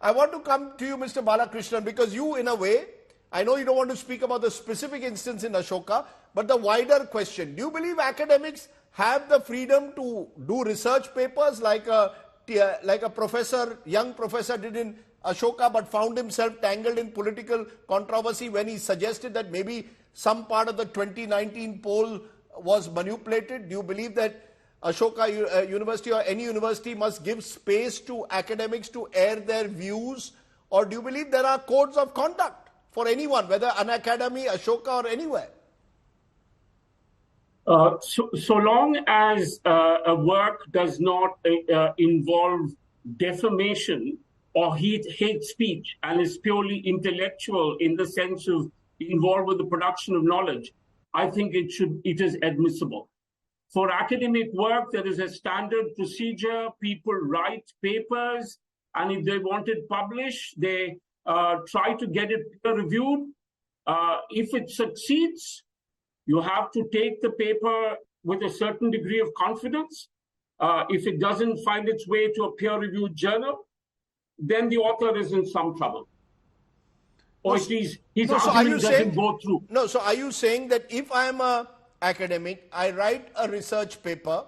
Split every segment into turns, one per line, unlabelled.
I want to come to you, Mr. Balakrishnan, because you, in a way, I know you don't want to speak about the specific instance in Ashoka, but the wider question. Do you believe academics have the freedom to do research papers like a professor, young professor did in Ashoka, but found himself tangled in political controversy when he suggested that maybe some part of the 2019 poll was manipulated? Do you believe that Ashoka University or any university must give space to academics to air their views? Or do you believe there are codes of conduct for anyone, whether Unacademy, Ashoka or anywhere?
So long as a work does not involve defamation or hate speech and is purely intellectual in the sense of involved with the production of knowledge, I think it is admissible. For academic work, there is a standard procedure. People write papers, and if they want it published, they try to get it peer-reviewed. If it succeeds, you have to take the paper with a certain degree of confidence. If it doesn't find its way to a peer-reviewed journal, then the author is in some trouble. Or at least his argument doesn't go through.
No, so are you saying that if I'm a academic, I write a research paper,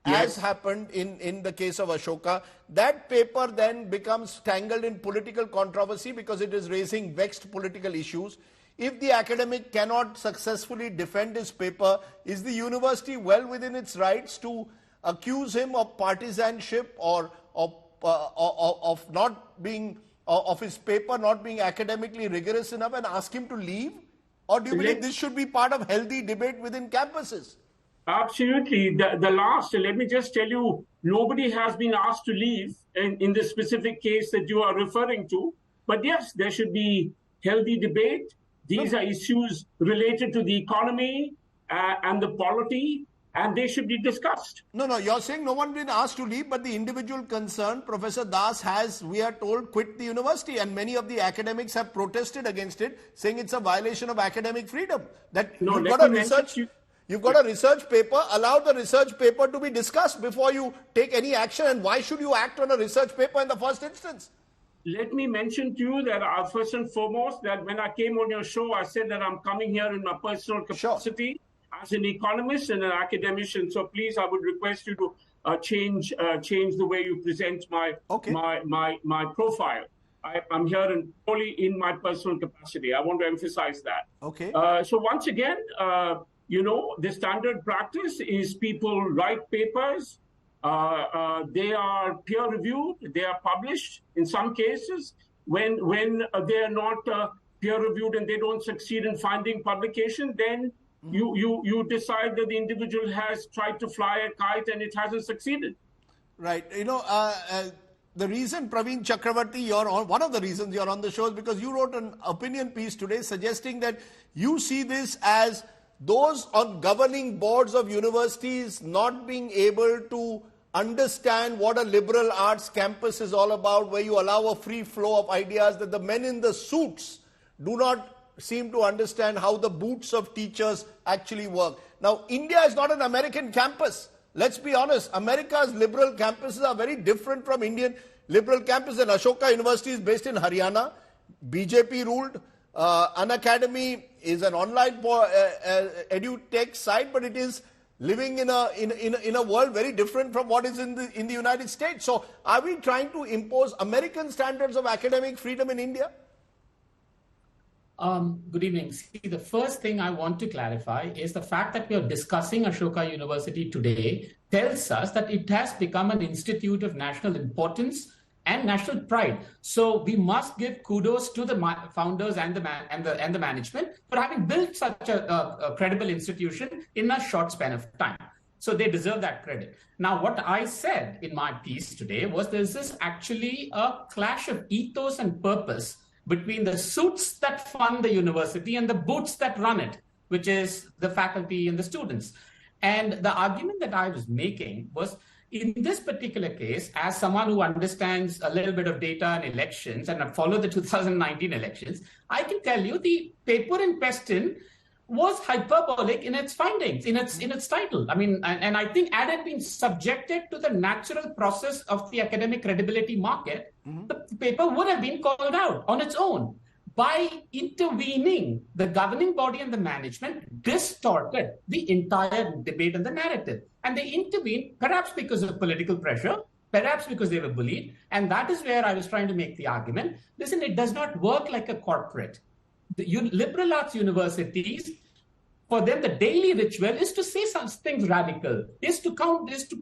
as happened in the case of Ashoka, that paper then becomes tangled in political controversy because it is raising vexed political issues. If the academic cannot successfully defend his paper, is the university well within its rights to accuse him of partisanship or of not being, of his paper not being academically rigorous enough and ask him to leave? Or do you believe this should be part of healthy debate within campuses?
Absolutely. Let me just tell you, nobody has been asked to leave in the specific case that you are referring to. But yes, there should be healthy debate. These are issues related to the economy and the polity, and they should be discussed.
No, you're saying no one been asked to leave, but the individual concerned, Professor Das, has, we are told, quit the university, and many of the academics have protested against it, saying it's a violation of academic freedom. That you've got a research paper, allow the research paper to be discussed before you take any action, and why should you act on a research paper in the first instance?
Let me mention to you that first and foremost, that when I came on your show, I said that I'm coming here in my personal capacity as an economist and an academician. So please, I would request you to change the way you present my profile. I'm here only in my personal capacity. I want to emphasize that.
Okay.
So once again, the standard practice is people write papers. They are peer-reviewed. They are published. In some cases, when they are not peer-reviewed and they don't succeed in finding publication, then you decide that the individual has tried to fly a kite and it hasn't succeeded.
Right. The reason, Praveen Chakravarti, one of the reasons you're on the show is because you wrote an opinion piece today suggesting that you see this as those on governing boards of universities not being able to understand what a liberal arts campus is all about, where you allow a free flow of ideas, that the men in the suits do not seem to understand how the boots of teachers actually work. Now, India is not an American campus. Let's be honest, America's liberal campuses are very different from Indian liberal campuses. And Ashoka University is based in Haryana, BJP ruled. Unacademy is an online edu-tech site, but it is living in a world very different from what is in the United States. So are we trying to impose American standards of academic freedom in India?
Good evening. See, the first thing I want to clarify is the fact that we are discussing Ashoka University today tells us that it has become an institute of national importance and national pride. So we must give kudos to the founders and the management for having built such a credible institution in a short span of time. So they deserve that credit. Now, what I said in my piece today was this is actually a clash of ethos and purpose between the suits that fund the university and the boots that run it, which is the faculty and the students. And the argument that I was making was, in this particular case, as someone who understands a little bit of data and elections and followed the 2019 elections, I can tell you the paper in question was hyperbolic in its findings, in its title. I mean, and I think had it been subjected to the natural process of the academic credibility market, the paper would have been called out on its own. By intervening, the governing body and the management distorted the entire debate and the narrative. And they intervened, perhaps because of political pressure, perhaps because they were bullied. And that is where I was trying to make the argument. Listen, it does not work like a corporate. The liberal arts universities, for them, the daily ritual is to say some things radical, is to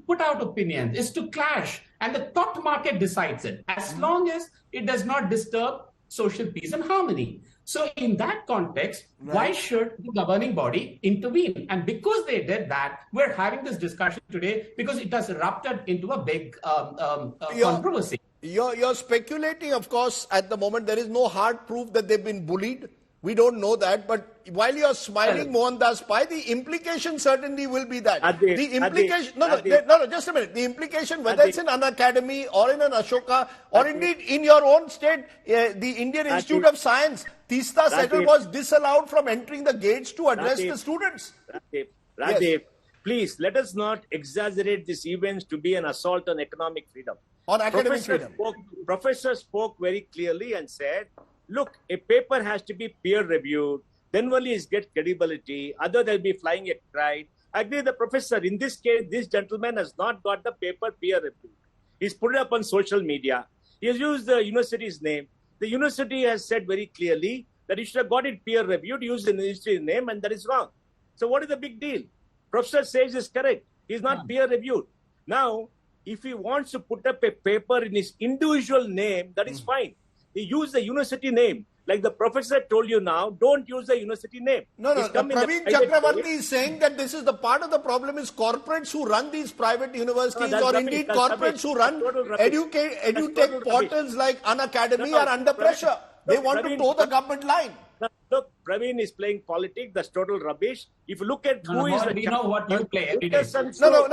put out opinions, is to clash. And the thought market decides it, as long as it does not disturb social peace and harmony. So in that context, why should the governing body intervene? And because they did that, we're having this discussion today because it has erupted into a big controversy.
You're speculating, of course, at the moment. There is no hard proof that they've been bullied. We don't know that. But while you're smiling, Mohandas Pai, the implication certainly will be that. The implication, just a minute. The implication, whether it's in Unacademy or in an Ashoka or indeed in your own state, the Indian Institute of Science, Tista Settle was disallowed from entering the gates to address the students.
Rajiv, please, let us not exaggerate these events to be an assault on economic freedom.
On academic freedom.
Professor spoke very clearly and said, look, a paper has to be peer-reviewed, then only it gets credibility, other they'll be flying a kite. I agree with the professor. In this case, this gentleman has not got the paper peer-reviewed. He's put it up on social media. He has used the university's name. The university has said very clearly that he should have got it peer-reviewed, used the university's name, and that is wrong. So what is the big deal? Professor says is correct. He's not peer-reviewed. Now, if he wants to put up a paper in his individual name, that is fine. He used the university name. Like the professor told you now, don't use the university name.
No. Praveen Chakravarti is saying that this is the part of the problem is corporates who run these private universities or indeed corporates who run edutech portals like Unacademy are under pressure. They want to toe the government line.
Look, Praveen is playing politics. That's total rubbish. If you look at who is the...
We know what you play every day.
No,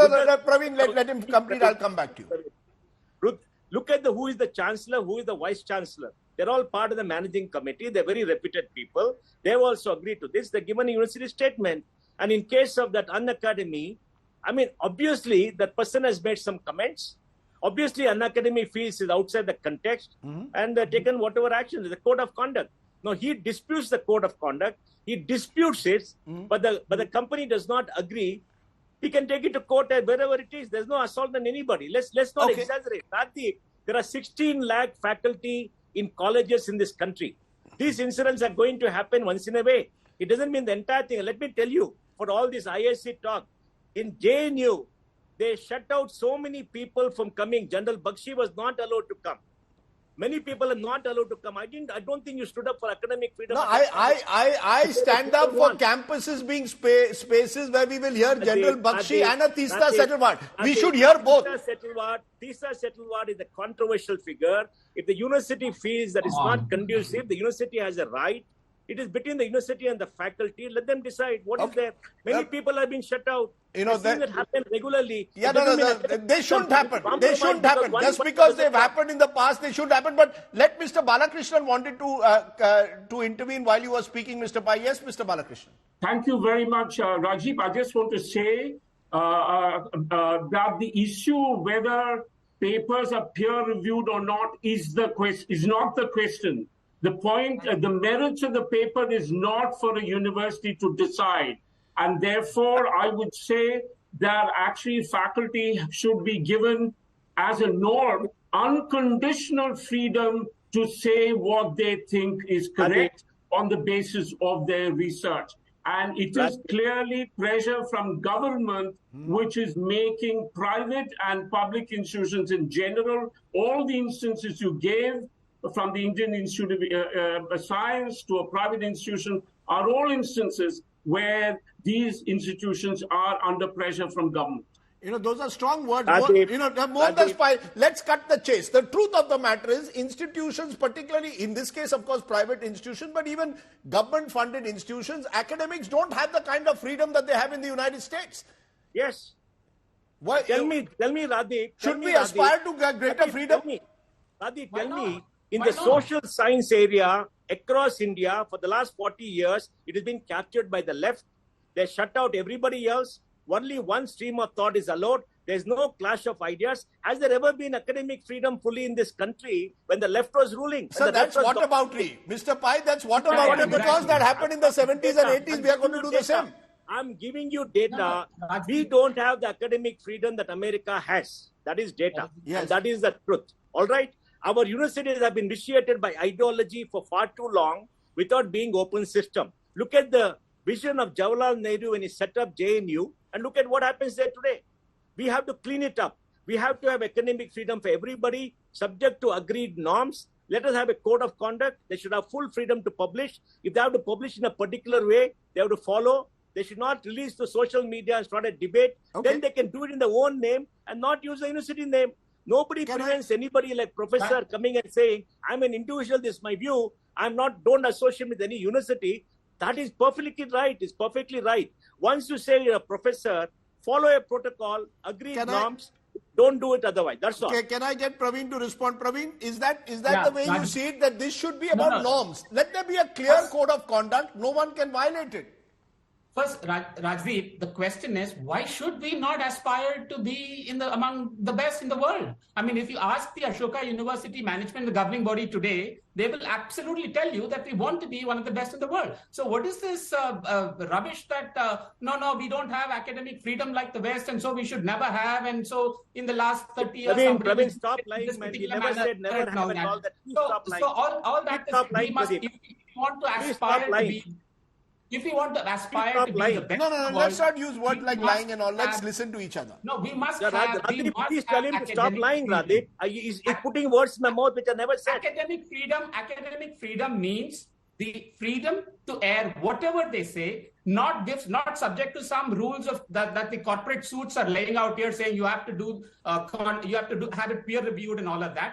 Praveen, let him complete. I'll come back to you.
Look at who is the chancellor, who is the vice chancellor. They're all part of the managing committee. They're very reputed people. They've also agreed to this. They're given a university statement. And in case of that Unacademy, I mean, obviously, that person has made some comments. Obviously, Unacademy feels is outside the context and taken whatever action. There's a code of conduct. Now, he disputes the code of conduct. He disputes it, but the company does not agree. He can take it to court wherever it is. There's no assault on anybody. Let's not exaggerate. There are 16 lakh faculty in colleges in this country. These incidents are going to happen once in a way. It doesn't mean the entire thing. Let me tell you, for all this ISC talk, in JNU, they shut out so many people from coming. General Bakshi was not allowed to come. Many people are not allowed to come. I don't think you stood up for academic freedom.
No, I stand up for campuses being spaces where we will hear General Bakshi and a Tista Settlewat. We should hear both.
Tista Settlewat is a controversial figure. If the university feels that it's not conducive, the university has a right. It is between the university and the faculty. Let them decide what is there. Many people have been shut out. You know that happen regularly.
Yeah, they shouldn't happen. They shouldn't happen. Just because they've happened in the past, they shouldn't happen. But let Mr. Balakrishnan wanted to intervene while you were speaking, Mr. Pai. Yes, Mr. Balakrishnan.
Thank you very much, Rajiv. I just want to say that the issue whether papers are peer-reviewed or not is not the question. The point, the merits of the paper is not for a university to decide. And therefore, I would say that actually faculty should be given as a norm, unconditional freedom to say what they think is correct on the basis of their research. And it is clearly pressure from government which is making private and public institutions in general, all the instances you gave, from the Indian Institute of Science to a private institution, are all instances where these institutions are under pressure from government.
You know, those are strong words. Let's cut the chase. The truth of the matter is institutions, particularly in this case, of course, private institutions, but even government-funded institutions, academics don't have the kind of freedom that they have in the United States.
Yes.
Why?
Tell me, Radhik.
Should we aspire to greater freedom?
Radhik, tell me. In the social science area across India, for the last 40 years, it has been captured by the left. They shut out everybody else. Only one stream of thought is allowed. There's no clash of ideas. Has there ever been academic freedom fully in this country when the left was ruling?
So that's whataboutery. Mr. Pai, that's whataboutery. Because that happened in the 70s and 80s, we are going to do the same.
I'm giving you data. We don't have the academic freedom that America has. That is data.
Yes.
And that is the truth. All right? Our universities have been vitiated by ideology for far too long without being open system. Look at the vision of Jawaharlal Nehru when he set up JNU and look at what happens there today. We have to clean it up. We have to have academic freedom for everybody, subject to agreed norms. Let us have a code of conduct. They should have full freedom to publish. If they have to publish in a particular way, they have to follow. They should not release to social media and start a debate.
Okay.
Then they can do it in their own name and not use the university name. Nobody prevents anybody like professor coming and saying, I'm an individual, this is my view. Don't associate with any university. That is perfectly right. It's perfectly right. Once you say you're a professor, follow a protocol, agreed norms. Don't do it otherwise. That's all.
Okay, can I get Praveen to respond? Praveen, is that the way you see it, that this should be about norms? Let there be a clear code of conduct. No one can violate it.
First, Rajveer, the question is, why should we not aspire to be among the best in the world? I mean, if you ask the Ashoka University management, the governing body today, they will absolutely tell you that we want to be one of the best in the world. So what is this rubbish that, no, we don't have academic freedom like the West, and so we should never have, and so in the last 30 years...
Praveen, stop lying, man. You never said never have and all that. Stop lying.
So all that is, we must, if we want to aspire to be... If we want to aspire to be the best,
no, let's not use words like lying and all. Let's listen to each other.
No, we must
please tell him to stop lying, Radhip. He's putting words in my mouth which I never said.
Academic freedom means the freedom to air whatever they say, not subject to some rules of that the corporate suits are laying out here, saying you have to have it peer reviewed and all of that.